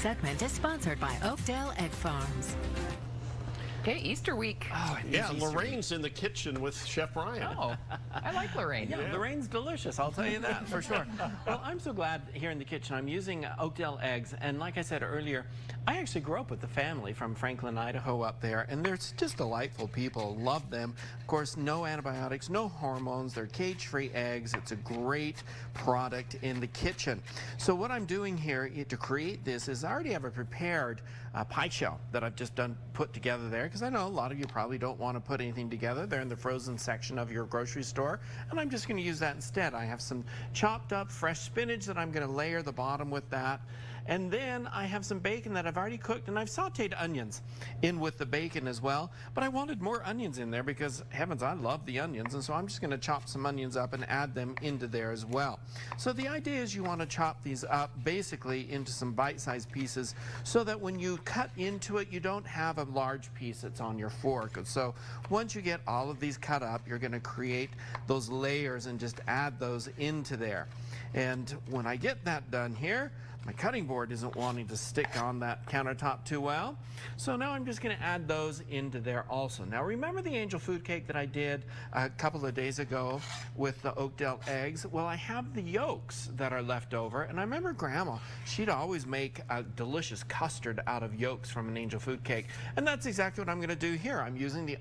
segment is sponsored by Oakdale Egg Farms. Okay, Easter week. Oh, yeah, Lorraine's in the kitchen with Chef Ryan. Oh, I like Lorraine. Yeah, Lorraine's delicious, I'll tell you that for sure. Well, I'm so glad here in the kitchen. I'm using Oakdale eggs, and like I said earlier, I actually grew up with the family from Franklin, Idaho up there, and they're just delightful people. Love them. Of course, no antibiotics, no hormones. They're cage-free eggs. It's a great product in the kitchen. So what I'm doing here to create this is I already have a prepared pie shell that I've just put together there, because I know a lot of you probably don't want to put anything together. They're in the frozen section of your grocery store, and I'm just going to use that instead. I have some chopped up fresh spinach that I'm going to layer the bottom with that. And then I have some bacon that I've already cooked, and I've sauteed onions in with the bacon as well. But I wanted more onions in there because, heavens, I love the onions. And so I'm just going to chop some onions up and add them into there as well. So the idea is you want to chop these up basically into some bite-sized pieces so that when you cut into it, you don't have a large piece that's on your fork. And so once you get all of these cut up, you're going to create those layers and just add those into there. And when I get that done here, my cutting board isn't wanting to stick on that countertop too well. So now I'm just going to add those into there also. Now remember the angel food cake that I did a couple of days ago with the Oakdale eggs? Well, I have the yolks that are left over, and I remember Grandma, she'd always make a delicious custard out of yolks from an angel food cake. And that's exactly what I'm going to do here. I'm using the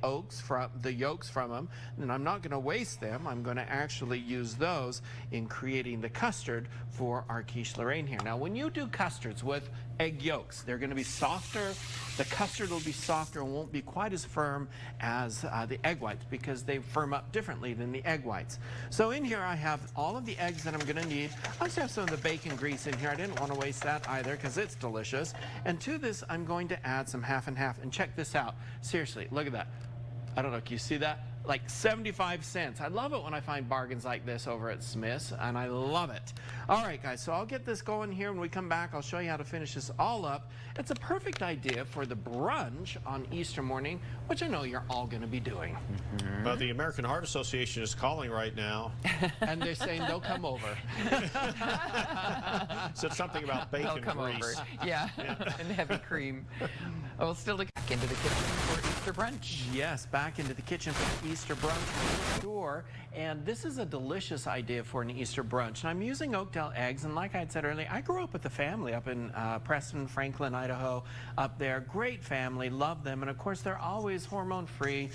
yolks from them, and I'm not going to waste them. I'm going to actually use those in creating the custard for our Quiche Lorraine here. Now, when you do custards with egg yolks, they're going to be softer. The custard will be softer and won't be quite as firm as the egg whites because they firm up differently than the egg whites. So in here I have all of the eggs that I'm going to need. I also have some of the bacon grease in here. I didn't want to waste that either because it's delicious. And to this I'm going to add some half and half. And check this out. Seriously, look at that. I don't know, can you see that? Like 75 cents. I love it when I find bargains like this over at Smith's, and I love it. All right, guys, so I'll get this going here. When we come back, I'll show you how to finish this all up. It's a perfect idea for the brunch on Easter morning, which I know you're all going to be doing. Well, the American Heart Association is calling right now. And they're saying they'll come over. Said something about bacon They'll come grease. over. Yeah, and heavy cream. Oh, we'll still look back into the kitchen for Easter brunch. Yes, back into the kitchen for the Easter brunch store. And this is a delicious idea for an Easter brunch. And I'm using Oakdale eggs. And like I had said earlier, I grew up with the family up in Preston, Franklin, Idaho, up there. Great family, love them. And of course, they're always hormone-free,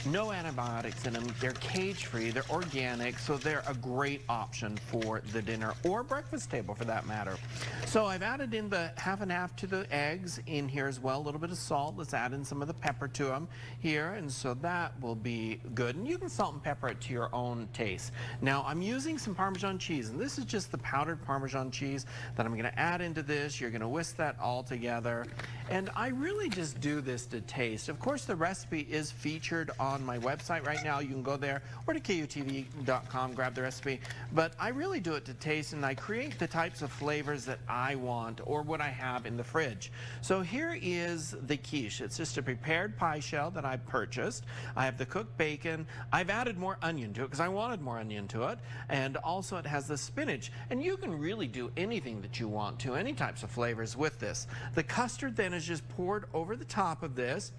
no antibiotics in them. They're cage-free, they're organic, so they're a great option for the dinner or breakfast table for that matter. So I've added in the half and half to the eggs in here as well. A little bit of salt. Let's add in some of the pepper to them here. And so that will be good. And you can salt and pepper it to your own taste. Now I'm using some Parmesan cheese, and this is just the powdered Parmesan cheese that I'm going to add into this. You're going to whisk that all together. And I really just do this to taste. Of course, the recipe is featured on my website right now. You can go there or to KUTV.com, grab the recipe. But I really do it to taste, and I create the types of flavors that I want or what I have in the fridge. So here is the quiche. It's just a prepared pie shell that I purchased. I have the cooked bacon. I've added more onion to it because I wanted more onion to it. And also it has the spinach. And you can really do anything that you want to, any types of flavors with this. The custard then is just poured over the top of this.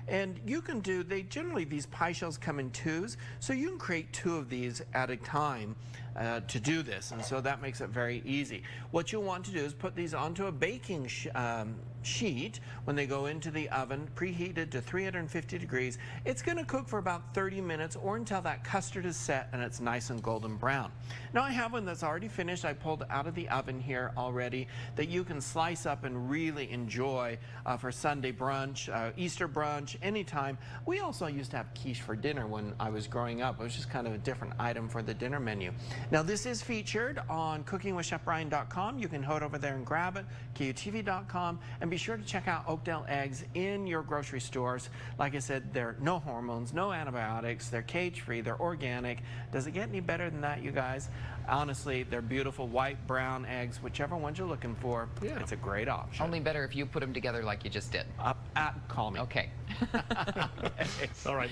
And you can do, generally these pie shells come in twos, so you can create 2 of these at a time to do this, and so that makes it very easy. What you'll want to do is put these onto a baking sheet when they go into the oven, preheated to 350 degrees. It's going to cook for about 30 minutes or until that custard is set and it's nice and golden brown. Now I have one that's already finished. I pulled out of the oven here already that you can slice up and really enjoy for Sunday brunch, Easter brunch, anytime. We also used to have quiche for dinner when I was growing up. It was just kind of a different item for the dinner menu. Now this is featured on cookingwithchefbrian.com. You can head over there and grab it, KUTV.com, and be sure to check out Oakdale eggs in your grocery stores. Like I said, they're no hormones, no antibiotics, they're cage-free, they're organic. Does it get any better than that, you guys? Honestly, they're beautiful white, brown eggs, whichever ones you're looking for. Yeah. It's a great option. Only better if you put them together like you just did. Call me. Okay. All right.